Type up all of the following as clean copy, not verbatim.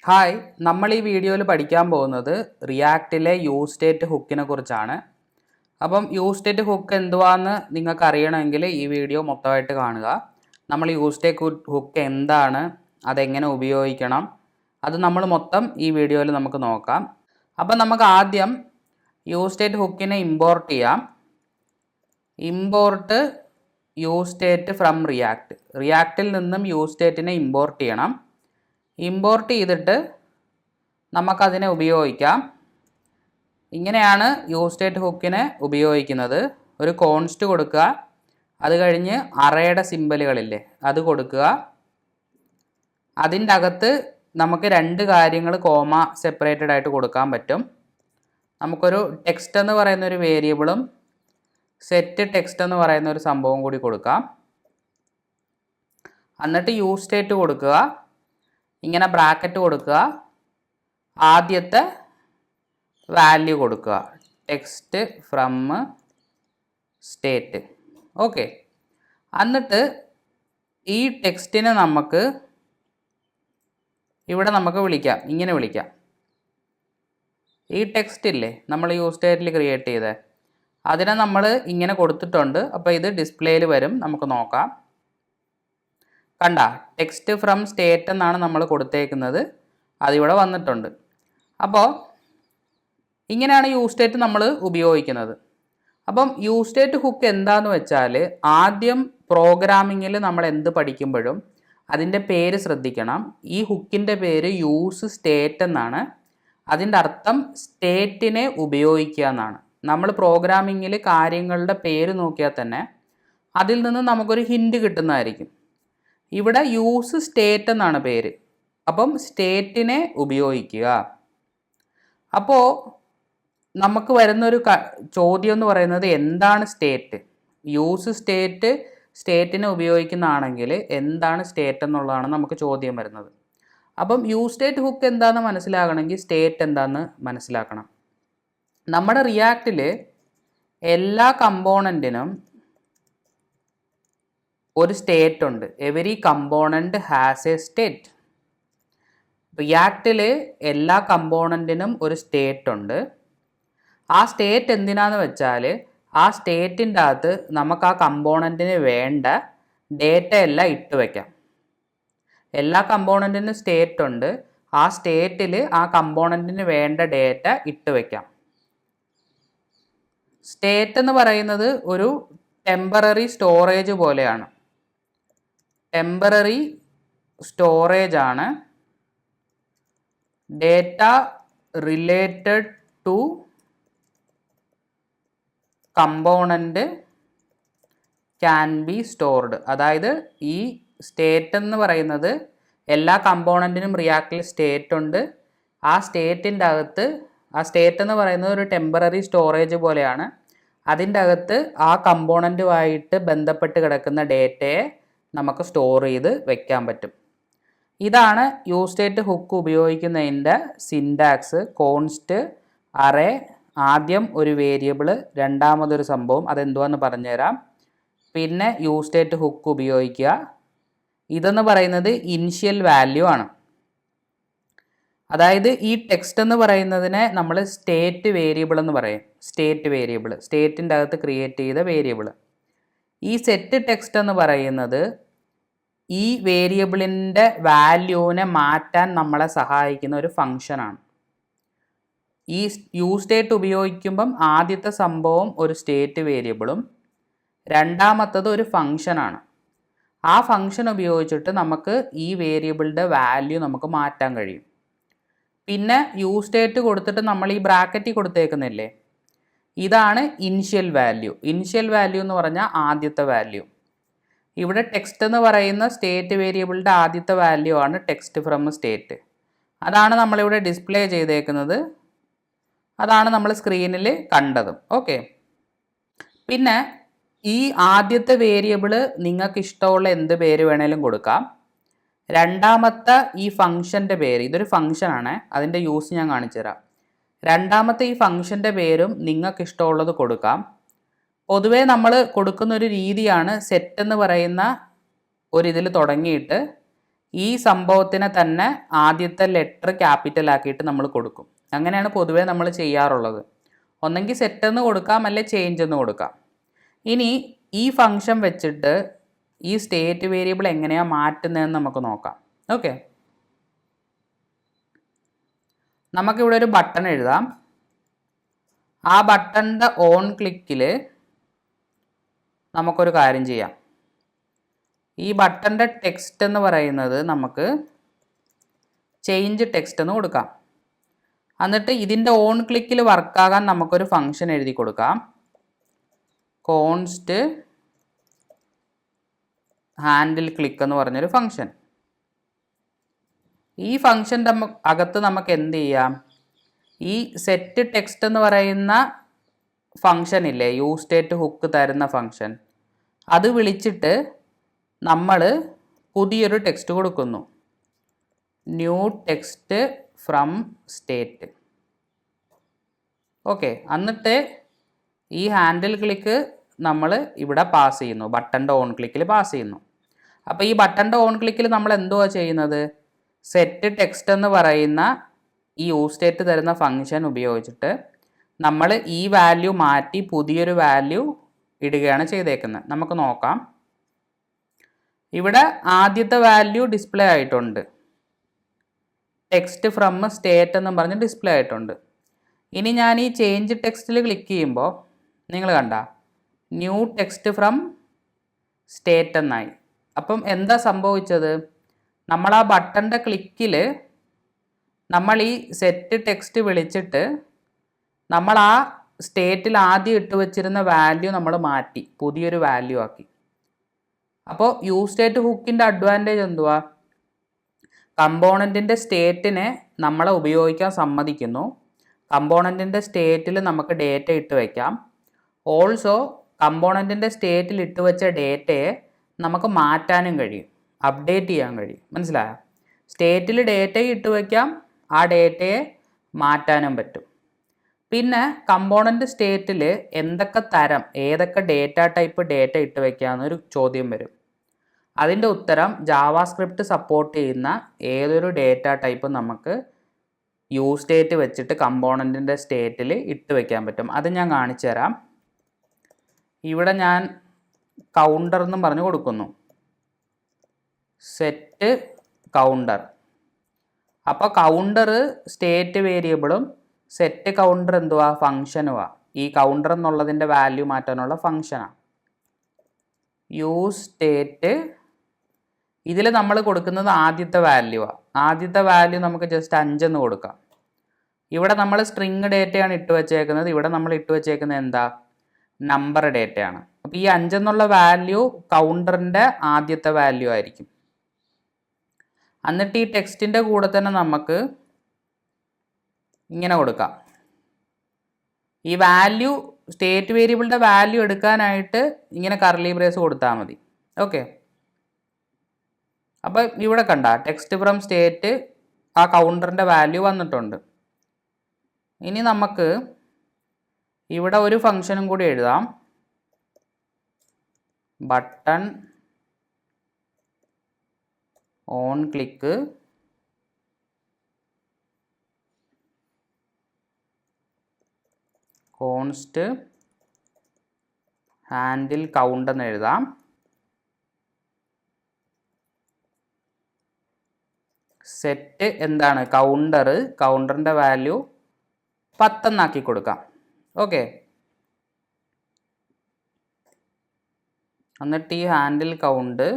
Hi, നമ്മൾ ഈ വീഡിയോയിൽ പഠിക്കാൻ പോകുന്നത് റിയാക്റ്റിലെ യൂസ് സ്റ്റേറ്റ് ഹുക്കിനെ കുറിച്ചാണ്. അപ്പം യൂസ് സ്റ്റേറ്റ് ഹുക്ക് എന്തുവാന്ന് നിങ്ങൾക്ക് അറിയണമെങ്കിൽ ഈ വീഡിയോ മൊത്തമായിട്ട് കാണുക. നമ്മൾ യൂസ് സ്റ്റേറ്റ് ഹുക്ക് എന്താണ്, അതെങ്ങനെ ഉപയോഗിക്കണം, അത് നമ്മൾ മൊത്തം ഈ വീഡിയോയിൽ നമുക്ക് നോക്കാം. അപ്പം നമുക്ക് ആദ്യം യൂസ് സ്റ്റേറ്റ് ഹുക്കിനെ ഇമ്പോർട്ട് ചെയ്യാം. ഇമ്പോർട്ട് യൂസ് സ്റ്റേറ്റ് ഫ്രം റിയാക്റ്റിൽ നിന്നും യൂസ് സ്റ്റേറ്റിനെ ഇമ്പോർട്ട് ചെയ്യണം. ഇമ്പോർട്ട് ചെയ്തിട്ട് നമുക്കതിനെ ഉപയോഗിക്കാം. ഇങ്ങനെയാണ് യൂസ് സ്റ്റേറ്റ് ഹുക്കിനെ ഉപയോഗിക്കുന്നത്. ഒരു കോൺസ്റ്റ് കൊടുക്കുക, അത് കഴിഞ്ഞ് അറേയുടെ സിമ്പലുകളില്ലേ അത് കൊടുക്കുക. അതിൻ്റെ അകത്ത് നമുക്ക് രണ്ട് കാര്യങ്ങൾ കോമ സെപ്പറേറ്റഡ് ആയിട്ട് കൊടുക്കാൻ പറ്റും. നമുക്കൊരു ടെക്സ്റ്റ് എന്ന് പറയുന്ന ഒരു വേരിയബിളും സെറ്റ് ടെക്സ്റ്റ് എന്ന് പറയുന്ന ഒരു സംഭവം കൂടി കൊടുക്കാം. എന്നിട്ട് യൂസ് സ്റ്റേറ്റ് കൊടുക്കുക, ഇങ്ങനെ ബ്രാക്കറ്റ് കൊടുക്കുക, ആദ്യത്തെ വാല്യൂ കൊടുക്കുക, ടെക്സ്റ്റ് ഫ്രം സ്റ്റേറ്റ്. ഓക്കെ, എന്നിട്ട് ഈ ടെക്സ്റ്റിനെ നമുക്ക് ഇവിടെ വിളിക്കാം, ഇങ്ങനെ വിളിക്കാം. ഈ ടെക്സ്റ്റ് ഇല്ലേ നമ്മൾ യൂസ് സ്റ്റേറ്റിൽ ക്രിയേറ്റ് ചെയ്തത്, അതിനെ നമ്മൾ ഇങ്ങനെ കൊടുത്തിട്ടുണ്ട്. അപ്പോൾ ഇത് ഡിസ്പ്ലേയിൽ വരും, നമുക്ക് നോക്കാം. കണ്ട, ടെക്സ്റ്റ് ഫ്രം സ്റ്റേറ്റ് എന്നാണ് നമ്മൾ കൊടുത്തേക്കുന്നത്, അതിവിടെ വന്നിട്ടുണ്ട്. അപ്പോൾ ഇങ്ങനെയാണ് യൂസ് സ്റ്റേറ്റ് നമ്മൾ ഉപയോഗിക്കുന്നത്. അപ്പം യൂസ് സ്റ്റേറ്റ് ഹുക്ക് എന്താണെന്ന് വെച്ചാൽ, ആദ്യം പ്രോഗ്രാമിങ്ങിൽ നമ്മൾ എന്ത് പഠിക്കുമ്പോഴും അതിൻ്റെ പേര് ശ്രദ്ധിക്കണം. ഈ ഹുക്കിൻ്റെ പേര് യൂസ് സ്റ്റേറ്റ് എന്നാണ്. അതിൻ്റെ അർത്ഥം സ്റ്റേറ്റിനെ ഉപയോഗിക്കുക എന്നാണ്. നമ്മൾ പ്രോഗ്രാമിങ്ങിൽ കാര്യങ്ങളുടെ പേര് നോക്കിയാൽ തന്നെ അതിൽ നിന്ന് നമുക്കൊരു ഹിൻറ്റ് കിട്ടുന്നതായിരിക്കും. ഇവിടെ യൂസ് സ്റ്റേറ്റ് എന്നാണ് പേര്. അപ്പം സ്റ്റേറ്റിനെ ഉപയോഗിക്കുക. അപ്പോൾ നമുക്ക് വരുന്നൊരു ചോദ്യം എന്ന് പറയുന്നത്, എന്താണ് സ്റ്റേറ്റ്? യൂസ് സ്റ്റേറ്റ് സ്റ്റേറ്റിനെ ഉപയോഗിക്കുന്നതാണെങ്കിൽ എന്താണ് സ്റ്റേറ്റ് എന്നുള്ളതാണ് നമുക്ക് ചോദ്യം വരുന്നത്. അപ്പം യൂസ് സ്റ്റേറ്റ് ഹുക്ക് എന്താണെന്ന് മനസ്സിലാകണമെങ്കിൽ സ്റ്റേറ്റ് എന്താണെന്ന് മനസ്സിലാക്കണം. നമ്മുടെ റിയാക്റ്റിൽ എല്ലാ കമ്പോണൻറ്റിനും ഒരു സ്റ്റേറ്റ് ഉണ്ട്. Every component has a state. റിയാക്റ്റിൽ എല്ലാ കമ്പോണൻറ്റിനും ഒരു സ്റ്റേറ്റ് ഉണ്ട്. ആ സ്റ്റേറ്റ് എന്തിനാന്ന് വെച്ചാൽ, ആ സ്റ്റേറ്റിൻ്റെ അകത്ത് നമുക്ക് ആ കമ്പോണൻറ്റിന് വേണ്ട ഡേറ്റ എല്ലാം ഇട്ട് വയ്ക്കാം. എല്ലാ കമ്പോണൻറ്റിനും സ്റ്റേറ്റ് ഉണ്ട്. ആ സ്റ്റേറ്റിൽ ആ കമ്പോണൻറ്റിന് വേണ്ട ഡേറ്റ ഇട്ട് വയ്ക്കാം. സ്റ്റേറ്റ് എന്ന് പറയുന്നത് ഒരു ടെമ്പററി സ്റ്റോറേജ് പോലെയാണ്. ടെമ്പററി സ്റ്റോറേജ് ആണ്. Data related to component can be stored. അതായത് ഈ സ്റ്റേറ്റ് എന്ന് പറയുന്നത്, എല്ലാ കമ്പോണൻറ്റിനും റിയാക്റ്റിൽ സ്റ്റേറ്റ് ഉണ്ട്. ആ സ്റ്റേറ്റിൻ്റെ അകത്ത്, ആ സ്റ്റേറ്റ് എന്ന് പറയുന്നത് ഒരു ടെമ്പററി സ്റ്റോറേജ് പോലെയാണ്. അതിൻ്റെ അകത്ത് ആ കമ്പോണൻറ്റുമായിട്ട് ബന്ധപ്പെട്ട് കിടക്കുന്ന ഡേറ്റയെ നമുക്ക് സ്റ്റോർ ചെയ്ത് വെക്കാൻ പറ്റും. ഇതാണ് യൂസ് സ്റ്റേറ്റ് ഹുക്ക് ഉപയോഗിക്കുന്നതിൻ്റെ സിൻടാക്സ്. കോൺസ്റ്റ്, അറേ, ആദ്യം ഒരു വേരിയബിൾ, രണ്ടാമതൊരു സംഭവം, അതെന്തുവാന്ന് പറഞ്ഞുതരാം. പിന്നെ യൂസ് സ്റ്റേറ്റ് ഹുക്ക് ഉപയോഗിക്കുക. ഇതെന്ന് പറയുന്നത് ഇനിഷ്യൽ വാല്യൂ ആണ്. അതായത് ഈ ടെക്സ്റ്റ് എന്ന് പറയുന്നതിനെ നമ്മൾ സ്റ്റേറ്റ് വേരിയബിൾ എന്ന് പറയും. സ്റ്റേറ്റ് വേരിയബിൾ, സ്റ്റേറ്റിൻ്റെ അകത്ത് ക്രിയേറ്റ് ചെയ്ത വേരിയബിൾ. ഈ സെറ്റ് ടെക്സ്റ്റ് എന്ന് പറയുന്നത് ഈ വേരിയബിളിൻ്റെ വാല്യൂവിനെ മാറ്റാൻ നമ്മളെ സഹായിക്കുന്ന ഒരു ഫംഗ്ഷനാണ്. ഈ യൂസ് സ്റ്റേറ്റ് ഉപയോഗിക്കുമ്പം ആദ്യത്തെ സംഭവം ഒരു സ്റ്റേറ്റ് വേരിയബിളും രണ്ടാമത്തത് ഒരു ഫംഗ്ഷനാണ്. ആ ഫംഗ്ഷൻ ഉപയോഗിച്ചിട്ട് നമുക്ക് ഈ വേരിയബിളിൻ്റെ വാല്യൂ നമുക്ക് മാറ്റാൻ കഴിയും. പിന്നെ യൂസ് സ്റ്റേറ്റ് കൊടുത്തിട്ട് നമ്മൾ ഈ ബ്രാക്കറ്റിൽ കൊടുത്തേക്കുന്നില്ലേ, ഇതാണ് ഇനിഷ്യൽ വാല്യൂ. ഇനിഷ്യൽ വാല്യൂ എന്ന് പറഞ്ഞാൽ ആദ്യത്തെ വാല്യൂ. ഇവിടെ ടെക്സ്റ്റ് എന്ന് പറയുന്ന സ്റ്റേറ്റ് വേരിയബിളിൻ്റെ ആദ്യത്തെ വാല്യൂ ആണ് ടെക്സ്റ്റ് ഫ്രം സ്റ്റേറ്റ്. അതാണ് നമ്മളിവിടെ ഡിസ്പ്ലേ ചെയ്തേക്കുന്നത്. അതാണ് നമ്മൾ സ്ക്രീനിൽ കണ്ടതും. ഓക്കെ, പിന്നെ ഈ ആദ്യത്തെ വേരിയബിൾ നിങ്ങൾക്ക് ഇഷ്ടമുള്ള എന്ത് പേര് വേണേലും കൊടുക്കാം. രണ്ടാമത്തെ ഈ ഫംഗ്ഷൻ്റെ പേര്, ഇതൊരു ഫംഗ്ഷനാണ്, അതിൻ്റെ യൂസ് ഞാൻ കാണിച്ചു തരാം. രണ്ടാമത്തെ ഈ ഫംഗ്ഷൻ്റെ പേരും നിങ്ങൾക്ക് ഇഷ്ടമുള്ളത് കൊടുക്കാം. പൊതുവേ നമ്മൾ കൊടുക്കുന്ന ഒരു രീതിയാണ്, സെറ്റ് എന്ന് പറയുന്ന ഒരിതിൽ തുടങ്ങിയിട്ട് ഈ സംഭവത്തിനെ തന്നെ ആദ്യത്തെ ലെറ്റർ ക്യാപിറ്റൽ ആക്കിയിട്ട് നമ്മൾ കൊടുക്കും. അങ്ങനെയാണ് പൊതുവേ നമ്മൾ ചെയ്യാറുള്ളത്. ഒന്നെങ്കിൽ സെറ്റ് എന്ന് കൊടുക്കാം, അല്ലെ ചേഞ്ച് എന്ന് കൊടുക്കാം. ഇനി ഈ ഫംഗ്ഷൻ വെച്ചിട്ട് ഈ സ്റ്റേറ്റ് വേരിയബിൾ എങ്ങനെയാണ് മാറ്റുന്നതെന്ന് നമുക്ക് നോക്കാം. ഓക്കെ, നമുക്കിവിടെ ഒരു ബട്ടൺ എഴുതാം. ആ ബട്ടണിൻ്റെ ഓൺ ക്ലിക്കിൽ നമുക്കൊരു കാര്യം ചെയ്യാം. ഈ ബട്ടൻ്റെ ടെക്സ്റ്റ് എന്ന് പറയുന്നത് നമുക്ക് ചേഞ്ച് ടെക്സ്റ്റ് എന്ന് കൊടുക്കാം. എന്നിട്ട് ഇതിൻ്റെ ഓൺ ക്ലിക്കിൽ വർക്കാകാൻ നമുക്കൊരു ഫംഗ്ഷൻ എഴുതി കൊടുക്കാം. കോൺസ്റ്റ് ഹാൻഡിൽ ക്ലിക്ക് എന്ന് പറഞ്ഞൊരു ഫംഗ്ഷൻ. ഈ ഫംഗ്ഷൻ്റെ അകത്ത് നമുക്ക് എന്ത് ചെയ്യാം, ഈ സെറ്റ് ടെക്സ്റ്റ് എന്ന് പറയുന്ന ഫംഗ്ഷൻ ഇല്ലേ, യൂസ് സ്റ്റേറ്റ് ഹുക്ക് തരുന്ന ഫംഗ്ഷൻ, അത് വിളിച്ചിട്ട് നമ്മൾ പുതിയൊരു ടെക്സ്റ്റ് കൊടുക്കുന്നു. New text from state. Okay, എന്നിട്ട് ഈ ഹാൻഡിൽ ക്ലിക്ക് നമ്മൾ ഇവിടെ പാസ് ചെയ്യുന്നു, ബട്ടൻ്റെ ഓൺ ക്ലിക്കിൽ പാസ് ചെയ്യുന്നു. അപ്പോൾ ഈ ബട്ടൻ്റെ ഓൺ ക്ലിക്കിൽ നമ്മൾ എന്തുവാ ചെയ്യുന്നത്, സെറ്റ് ടെക്സ്റ്റ് എന്ന് പറയുന്ന ഈ യൂസ് സ്റ്റേറ്റ് തരുന്ന ഫംഗ്ഷൻ ഉപയോഗിച്ചിട്ട് നമ്മൾ ഈ വാല്യൂ മാറ്റി പുതിയൊരു വാല്യൂ ഇടുകയാണ് ചെയ്തേക്കുന്നത്. നമുക്ക് നോക്കാം. ഇവിടെ ആദ്യത്തെ വാല്യൂ ഡിസ്പ്ലേ ആയിട്ടുണ്ട്, ടെക്സ്റ്റ് ഫ്രം സ്റ്റേറ്റ് എന്നും പറഞ്ഞ് ഡിസ്പ്ലേ ആയിട്ടുണ്ട്. ഇനി ഞാൻ ഈ ചേഞ്ച് ടെക്സ്റ്റിൽ ക്ലിക്ക് ചെയ്യുമ്പോൾ നിങ്ങൾ കണ്ട ന്യൂ ടെക്സ്റ്റ് ഫ്രം സ്റ്റേറ്റ് എന്നായി. അപ്പം എന്താ സംഭവിച്ചത്, നമ്മൾ ആ ബട്ടൻ്റെ ക്ലിക്കിൽ നമ്മൾ ഈ സെറ്റ് ടെക്സ്റ്റ് വിളിച്ചിട്ട് നമ്മൾ ആ സ്റ്റേറ്റിൽ ആദ്യം ഇട്ട് വെച്ചിരുന്ന വാല്യൂ നമ്മൾ മാറ്റി പുതിയൊരു വാല്യൂ ആക്കി. അപ്പോൾ യൂസ് സ്റ്റേറ്റ് ഹുക്കിൻ്റെ അഡ്വാൻറ്റേജ് എന്തുവാ, കമ്പോണൻറ്റിൻ്റെ സ്റ്റേറ്റിനെ നമ്മളെ ഉപയോഗിക്കാൻ സമ്മതിക്കുന്നു. കമ്പോണൻറ്റിൻ്റെ സ്റ്റേറ്റിൽ നമുക്ക് ഡേറ്റ ഇട്ട് വയ്ക്കാം. ഓൾസോ കമ്പോണൻറ്റിൻ്റെ സ്റ്റേറ്റിൽ ഇട്ട് വെച്ച ഡേറ്റയെ നമുക്ക് മാറ്റാനും കഴിയും, അപ്ഡേറ്റ് ചെയ്യാൻ കഴിയും. മനസ്സിലായോ? സ്റ്റേറ്റിൽ ഡേറ്റ ഇട്ട് വയ്ക്കാം, ആ ഡേറ്റയെ മാറ്റാനും പറ്റും. പിന്നെ കമ്പോണൻറ്റ് സ്റ്റേറ്റിൽ എന്തൊക്കെ തരം, ഏതൊക്കെ ഡേറ്റ ടൈപ്പ് ഡേറ്റ ഇട്ട് വയ്ക്കാമെന്നൊരു ചോദ്യം വരും. അതിൻ്റെ ഉത്തരം ജാവാസ്ക്രിപ്റ്റ് സപ്പോർട്ട് ചെയ്യുന്ന ഏതൊരു ഡേറ്റ ടൈപ്പ് നമുക്ക് യൂസ് സ്റ്റേറ്റ് വെച്ചിട്ട് കമ്പോണൻറ്റിൻ്റെ സ്റ്റേറ്റിൽ ഇട്ട് വയ്ക്കാൻ പറ്റും. അത് ഞാൻ കാണിച്ചു തരാം. ഇവിടെ ഞാൻ കൗണ്ടർ എന്നും പറഞ്ഞു കൊടുക്കുന്നു, സെറ്റ് കൗണ്ടർ. അപ്പോൾ കൗണ്ടർ സ്റ്റേറ്റ് വേരിയബിളും സെറ്റ് കൗണ്ടർ എന്തുവാ, ഫംഗ്ഷനുമാണ്. ഈ കൗണ്ടർ എന്നുള്ളതിൻ്റെ വാല്യൂ മാറ്റാനുള്ള ഫംഗ്ഷനാണ്. യൂസ് സ്റ്റേറ്റ് ഇതിൽ നമ്മൾ കൊടുക്കുന്നത് ആദ്യത്തെ വാല്യൂവാണ്. ആദ്യത്തെ വാല്യൂ നമുക്ക് ജസ്റ്റ് 5 എന്ന് കൊടുക്കാം. ഇവിടെ നമ്മൾ സ്ട്രിങ് ഡേറ്റയാണ് ഇട്ട് വെച്ചേക്കുന്നത്, ഇവിടെ നമ്മൾ ഇട്ട് വെച്ചേക്കുന്നത് എന്താ, നമ്പർ ഡേറ്റയാണ്. അപ്പോൾ ഈ 5 എന്നുള്ള വാല്യൂ കൗണ്ടറിൻ്റെ ആദ്യത്തെ വാല്യൂ ആയിരിക്കും. എന്നിട്ട് ഈ ടെക്സ്റ്റിൻ്റെ കൂടെ തന്നെ നമുക്ക് ഇങ്ങനെ കൊടുക്കാം. ഈ വാല്യൂ സ്റ്റേറ്റ് വേരിയബിളിൻ്റെ വാല്യൂ എടുക്കാനായിട്ട് ഇങ്ങനെ കർലി ബ്രേസ് കൊടുത്താൽ മതി. ഓക്കെ, അപ്പോൾ ഇവിടെ കണ്ട ടെക്സ്റ്റ് ഫ്രം സ്റ്റേറ്റ് ആ കൗണ്ടറിൻ്റെ വാല്യൂ വന്നിട്ടുണ്ട്. ഇനി നമുക്ക് ഇവിടെ ഒരു ഫംഗ്ഷനും കൂടി എഴുതാം. Button on click const handle count എന്ന് എഴുതാം. സെറ്റ് എന്താണ്, കൗണ്ടറിൻ്റെ വാല്യൂ 10 എന്നാക്കി കൊടുക്കാം. ഓക്കെ, എന്നിട്ട് ഈ ഹാൻഡിൽ കൗണ്ട്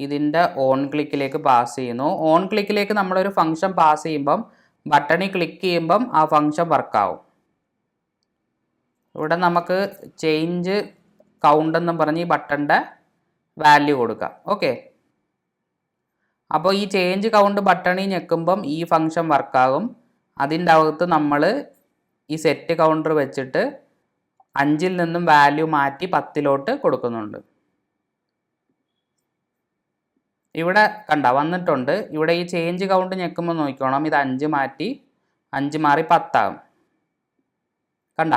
ഇതിൻ്റെ ഓൺ ക്ലിക്കിലേക്ക് പാസ് ചെയ്യുന്നു. ഓൺ ക്ലിക്കിലേക്ക് നമ്മളൊരു ഫംഗ്ഷൻ പാസ് ചെയ്യുമ്പം ബട്ടണിൽ ക്ലിക്ക് ചെയ്യുമ്പം ആ ഫംഗ്ഷൻ വർക്കാവും. ഇവിടെ നമുക്ക് ചേഞ്ച് കൗണ്ട് എന്നും പറഞ്ഞ് ഈ ബട്ടൻ്റെ വാല്യൂ കൊടുക്കാം. ഓക്കെ, അപ്പോൾ ഈ ചേഞ്ച് കൗണ്ട് ബട്ടണിൽ ഞെക്കുമ്പം ഈ ഫംഗ്ഷൻ വർക്കാകും. അതിൻ്റെ അകത്ത് നമ്മൾ ഈ സെറ്റ് കൗണ്ടർ വെച്ചിട്ട് 5-ൽ നിന്നും വാല്യൂ മാറ്റി 10-ലോട്ട് കൊടുക്കുന്നുണ്ട്. ഇവിടെ കണ്ട വന്നിട്ടുണ്ട്. ഇവിടെ ഈ ചേഞ്ച് കൗണ്ട് ഞെക്കുമ്പോൾ നോക്കിക്കോണം, ഇത് 5 മാറ്റി 5 മാറി 10 ആകും. കണ്ട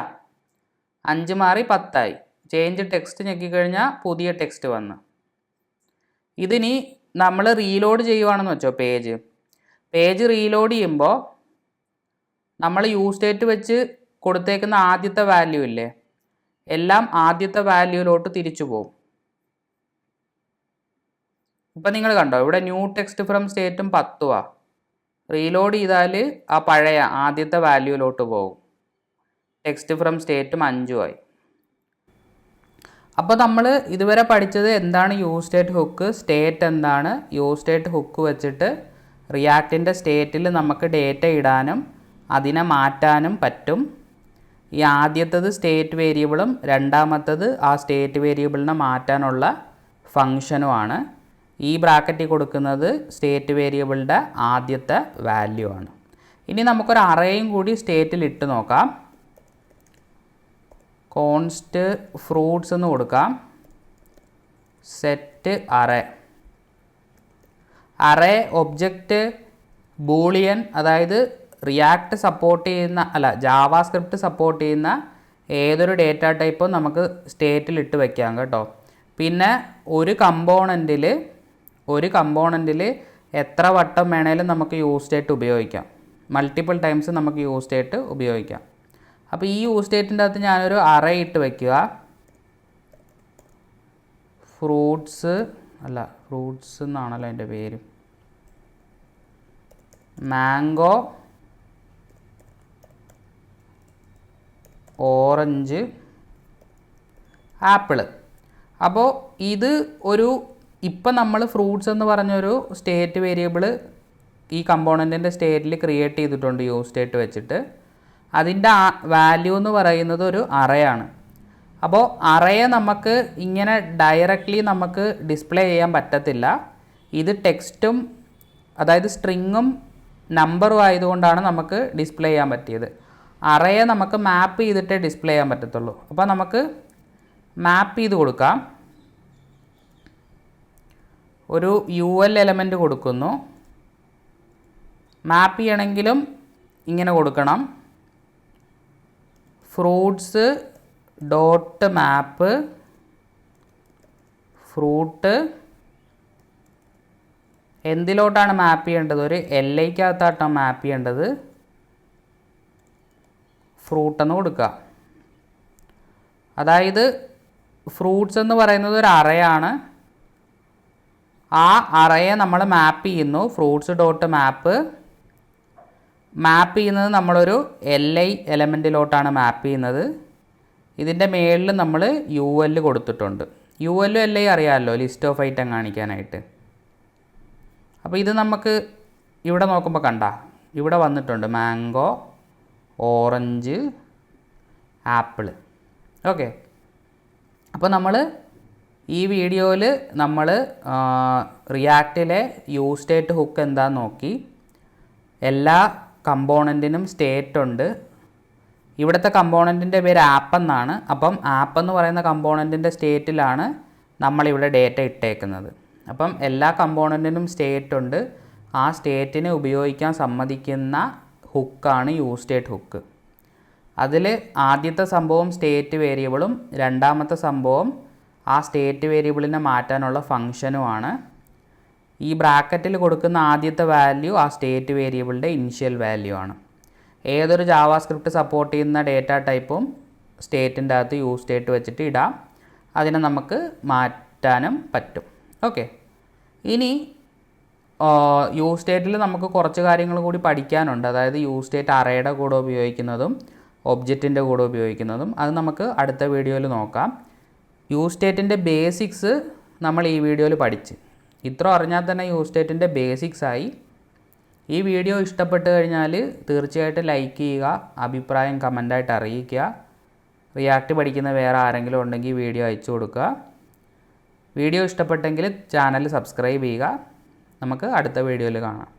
5 മാറി 10 ആയി. ചേഞ്ച് ടെക്സ്റ്റ് ഞെക്കിക്കഴിഞ്ഞാൽ പുതിയ ടെക്സ്റ്റ് വന്ന്. ഇതിനി നമ്മൾ റീലോഡ് ചെയ്യുവാണെന്ന് വെച്ചോ പേജ് റീലോഡ് ചെയ്യുമ്പോൾ നമ്മൾ യൂസ് സ്റ്റേറ്റ് വെച്ച് കൊടുത്തേക്കുന്ന ആദ്യത്തെ വാല്യൂ ഇല്ലേ, എല്ലാം ആദ്യത്തെ വാല്യൂയിലോട്ട് തിരിച്ചു പോകും. ഇപ്പം നിങ്ങൾ കണ്ടോ, ഇവിടെ ന്യൂ ടെക്സ്റ്റ് ഫ്രം സ്റ്റേറ്റും 10 റീലോഡ് ചെയ്താൽ ആ പഴയ ആദ്യത്തെ വാല്യൂയിലോട്ട് പോകും. ടെക്സ്റ്റ് ഫ്രം സ്റ്റേറ്റും 5 അപ്പോൾ നമ്മൾ ഇതുവരെ പഠിച്ചത് എന്താണ് യൂസ് സ്റ്റേറ്റ് ഹുക്ക്, സ്റ്റേറ്റ് എന്താണ്, യൂസ് സ്റ്റേറ്റ് ഹുക്ക് വെച്ചിട്ട് റിയാക്റ്റിൻ്റെ സ്റ്റേറ്റിൽ നമുക്ക് ഡേറ്റ ഇടാനും അതിനെ മാറ്റാനും പറ്റും. ഈ ആദ്യത്തേത് സ്റ്റേറ്റ് വേരിയബിളും രണ്ടാമത്തേത് ആ സ്റ്റേറ്റ് വേരിയബിളിനെ മാറ്റാനുള്ള ഫങ്ഷനുമാണ്. ഈ ബ്രാക്കറ്റിൽ കൊടുക്കുന്നത് സ്റ്റേറ്റ് വേരിയബിളിൻ്റെ ആദ്യത്തെ വാല്യൂ ആണ്. ഇനി നമുക്കൊരു അറേയും കൂടി സ്റ്റേറ്റിൽ ഇട്ട് നോക്കാം. കോൺസ്റ്റ് ഫ്രൂട്ട്സ് എന്ന് കൊടുക്കാം. സെറ്റ് അറേ ഒബ്ജക്റ്റ് ബൂളിയൻ, അതായത് റിയാക്റ്റ് സപ്പോർട്ട് ചെയ്യുന്ന ജാവാസ്ക്രിപ്റ്റ് സപ്പോർട്ട് ചെയ്യുന്ന ഏതൊരു ഡേറ്റ ടൈപ്പും നമുക്ക് സ്റ്റേറ്റിൽ ഇട്ട് വയ്ക്കാം കേട്ടോ. പിന്നെ ഒരു കമ്പോണൻറ്റിൽ എത്ര വട്ടം വേണേലും നമുക്ക് യൂസ് സ്റ്റേറ്റ് ഉപയോഗിക്കാം. മൾട്ടിപ്പിൾ ടൈംസ് നമുക്ക് യൂസ് സ്റ്റേറ്റ് ഉപയോഗിക്കാം. അപ്പോൾ ഈ യൂസ് സ്റ്റേറ്റിൻ്റെ അകത്ത് ഞാനൊരു അറേ ഇട്ട് വയ്ക്കുക. ഫ്രൂട്ട്സ് എന്നാണല്ലോ എൻ്റെ പേര്. Mango, orange, apple. അപ്പോൾ ഇത് ഇപ്പം നമ്മൾ ഫ്രൂട്ട്സ് എന്ന് പറഞ്ഞൊരു സ്റ്റേറ്റ് വേരിയബിൾ ഈ കമ്പോണൻറ്റിൻ്റെ സ്റ്റേറ്റിൽ ക്രിയേറ്റ് ചെയ്തിട്ടുണ്ട് യൂസ് സ്റ്റേറ്റ് വെച്ചിട്ട്. അതിൻ്റെ വാല്യൂ എന്ന് പറയുന്നത് ഒരു അറേയാണ്. അപ്പോൾ അറേയെ നമുക്ക് ഇങ്ങനെ ഡയറക്റ്റ്ലി നമുക്ക് ഡിസ്പ്ലേ ചെയ്യാൻ പറ്റത്തില്ല. ഇത് ടെക്സ്റ്റും അതായത് സ്ട്രിങ്ങും നമ്പറും ആയതുകൊണ്ടാണ് നമുക്ക് ഡിസ്പ്ലേ ചെയ്യാൻ പറ്റിയത്. അറേയെ നമുക്ക് മാപ്പ് ചെയ്തിട്ടേ ഡിസ്പ്ലേ ചെയ്യാൻ പറ്റത്തുള്ളൂ. അപ്പോൾ നമുക്ക് മാപ്പ് ചെയ്ത് കൊടുക്കാം. ഒരു UL എലമെൻറ്റ് കൊടുക്കുന്നു. മാപ്പ് ചെയ്യണമെങ്കിലും ഇങ്ങനെ കൊടുക്കണം. ഫ്രൂട്ട്സ് ഡോട്ട് മാപ്പ് ഫ്രൂട്ട് എന്തിലോട്ടാണ് മാപ്പ് ചെയ്യേണ്ടത്? ഒരു LIക്കകത്തായിട്ടാണ് മാപ്പ് ചെയ്യേണ്ടത്. ഫ്രൂട്ട് എന്ന് കൊടുക്കുക. അതായത് ഫ്രൂട്ട്സ് എന്ന് പറയുന്നത് ഒരു അറേയാണ്. ആ അറേയെ നമ്മൾ മാപ്പ് ചെയ്യുന്നു. ഫ്രൂട്ട്സ് ഡോട്ട് മാപ്പ് ചെയ്യുന്നത് നമ്മളൊരു LI എലമെൻറ്റിലോട്ടാണ് മാപ്പ് ചെയ്യുന്നത്. ഇതിൻ്റെ മേളിൽ നമ്മൾ UL കൊടുത്തിട്ടുണ്ട്. UL LI അറിയാമല്ലോ, ലിസ്റ്റ് ഓഫ് ഐറ്റം കാണിക്കാനായിട്ട്. അപ്പോൾ ഇത് നമുക്ക് ഇവിടെ നോക്കുമ്പോൾ ഇവിടെ വന്നിട്ടുണ്ട് മാംഗോ, ഓറഞ്ച്, ആപ്പിള്. ഓക്കെ, അപ്പോൾ നമ്മൾ ഈ വീഡിയോയിൽ നമ്മൾ റിയാക്റ്റിലെ യൂസ് സ്റ്റേറ്റ് ഹുക്ക് എന്താണെന്ന് നോക്കി. എല്ലാ കമ്പോണൻറ്റിനും സ്റ്റേറ്റ് ഉണ്ട്. ഇവിടുത്തെ കമ്പോണൻറ്റിൻ്റെ പേര് ആപ്പ് എന്നാണ്. അപ്പം ആപ്പ് എന്ന് പറയുന്ന കമ്പോണൻറ്റിൻ്റെ സ്റ്റേറ്റിലാണ് നമ്മളിവിടെ ഡേറ്റ ഇട്ടേക്കുന്നത്. അപ്പം എല്ലാ കമ്പോണൻറ്റിനും സ്റ്റേറ്റ് ഉണ്ട്. ആ സ്റ്റേറ്റിനെ ഉപയോഗിക്കാൻ സമ്മതിക്കുന്ന ഹുക്കാണ് യൂസ് സ്റ്റേറ്റ് ഹുക്ക്. അതിൽ ആദ്യത്തെ സംഭവം സ്റ്റേറ്റ് വേരിയബിളും രണ്ടാമത്തെ സംഭവം ആ സ്റ്റേറ്റ് വേരിയബിളിനെ മാറ്റാനുള്ള ഫങ്ഷനുമാണ്. ഈ ബ്രാക്കറ്റിൽ കൊടുക്കുന്ന ആദ്യത്തെ വാല്യൂ ആ സ്റ്റേറ്റ് വേരിയബിളിൻ്റെ ഇനിഷ്യൽ വാല്യൂ ആണ്. ഏതൊരു ജാവാസ്ക്രിപ്റ്റ് സപ്പോർട്ട് ചെയ്യുന്ന ഡേറ്റ ടൈപ്പും സ്റ്റേറ്റിൻ്റെ അകത്ത് യൂസ് സ്റ്റേറ്റ് വെച്ചിട്ട് ഇടാം. അതിനെ നമുക്ക് മാറ്റാനും പറ്റും. ഓക്കെ, ഇനി യൂസ് സ്റ്റേറ്റിൽ നമുക്ക് കുറച്ച് കാര്യങ്ങൾ കൂടി പഠിക്കാനുണ്ട്. അതായത് യൂസ് സ്റ്റേറ്റ് അറേയുടെ കൂടെ ഉപയോഗിക്കുന്നതും ഒബ്ജക്റ്റിൻ്റെ കൂടെ ഉപയോഗിക്കുന്നതും അത് നമുക്ക് അടുത്ത വീഡിയോയിൽ നോക്കാം. യൂസ് സ്റ്റേറ്റിൻ്റെ ബേസിക്സ് നമ്മൾ ഈ വീഡിയോയിൽ പഠിച്ച് ഇത്ര അറിഞ്ഞാൽ തന്നെ യൂസ് സ്റ്റേറ്റിൻ്റെ ബേസിക്സ് ആയി. ഈ വീഡിയോ ഇഷ്ടപ്പെട്ട് കഴിഞ്ഞാൽ തീർച്ചയായിട്ടും ലൈക്ക് ചെയ്യുക, അഭിപ്രായം കമൻ്റായിട്ട് അറിയിക്കുക. റിയാക്റ്റ് പഠിക്കുന്ന വേറെ ആരെങ്കിലും ഉണ്ടെങ്കിൽ വീഡിയോ അയച്ചു കൊടുക്കുക. വീഡിയോ ഇഷ്ടപ്പെട്ടെങ്കിൽ ചാനൽ സബ്സ്ക്രൈബ് ചെയ്യുക. നമുക്ക് അടുത്ത വീഡിയോയിൽ കാണാം.